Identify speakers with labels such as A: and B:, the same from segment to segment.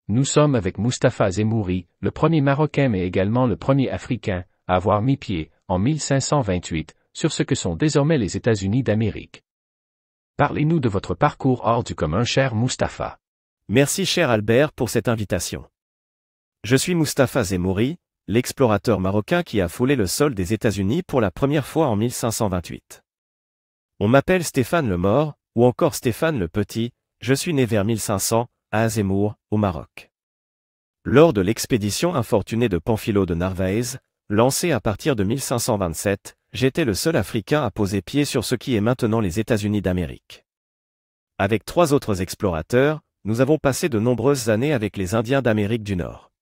A: Nous sommes avec Mustapha Zemmouri, le premier Marocain mais également le premier Africain, à avoir mis pied, en 1528, sur ce que sont désormais les États-Unis d'Amérique. Parlez-nous de votre parcours hors du commun, cher Mustapha.
B: Merci cher Albert pour cette invitation. Je suis Mustapha Zemmouri, l'explorateur marocain qui a foulé le sol des États-Unis pour la première fois en 1528. On m'appelle Stéphane le Mort, ou encore Stéphane le Petit, je suis né vers 1500, à Azemmour, au Maroc. Lors de l'expédition infortunée de Pamphilo de Narvaez, lancée à partir de 1527, j'étais le seul Africain à poser pied sur ce qui est maintenant les États-Unis d'Amérique. Avec 3 autres explorateurs, nous avons passé de nombreuses années avec les Indiens d'Amérique du Nord.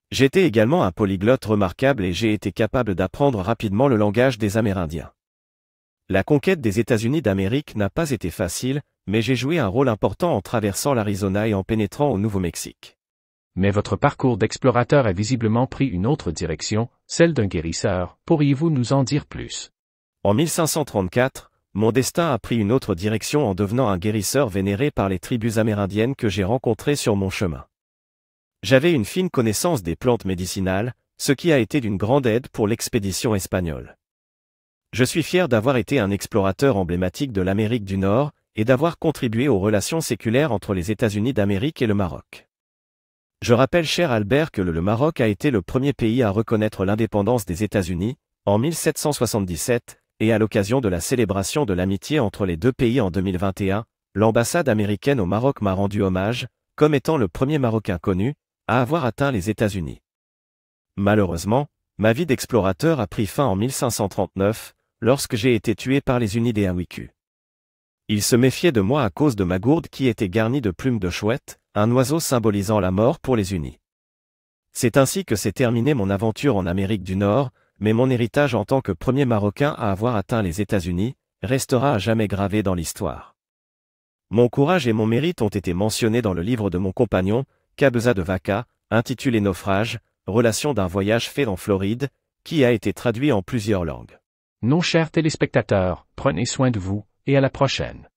B: J'étais également un polyglotte remarquable et j'ai été capable d'apprendre rapidement le langage des Amérindiens. La conquête des États-Unis d'Amérique n'a pas été facile, mais j'ai joué un rôle important en traversant l'Arizona et en pénétrant au Nouveau-Mexique.
A: Mais votre parcours d'explorateur a visiblement pris une autre direction, celle d'un guérisseur. Pourriez-vous nous en dire plus?
B: En 1534, mon destin a pris une autre direction en devenant un guérisseur vénéré par les tribus amérindiennes que j'ai rencontrées sur mon chemin. J'avais une fine connaissance des plantes médicinales, ce qui a été d'une grande aide pour l'expédition espagnole. Je suis fier d'avoir été un explorateur emblématique de l'Amérique du Nord, et d'avoir contribué aux relations séculaires entre les États-Unis d'Amérique et le Maroc. Je rappelle cher Albert que le Maroc a été le premier pays à reconnaître l'indépendance des États-Unis, en 1777, et à l'occasion de la célébration de l'amitié entre les deux pays en 2021, l'ambassade américaine au Maroc m'a rendu hommage, comme étant le premier Marocain connu, à avoir atteint les États-Unis. Malheureusement, ma vie d'explorateur a pris fin en 1539, lorsque j'ai été tué par les Unis des Awiku. Ils se méfiaient de moi à cause de ma gourde qui était garnie de plumes de chouette, un oiseau symbolisant la mort pour les Unis. C'est ainsi que s'est terminée mon aventure en Amérique du Nord, mais mon héritage en tant que premier Marocain à avoir atteint les États-Unis, restera à jamais gravé dans l'histoire. Mon courage et mon mérite ont été mentionnés dans le livre de mon compagnon, Kabeza de Vaca, intitulé Naufrage, relation d'un voyage fait en Floride, qui a été traduit en plusieurs langues.
A: Nos chers téléspectateurs, prenez soin de vous, et à la prochaine.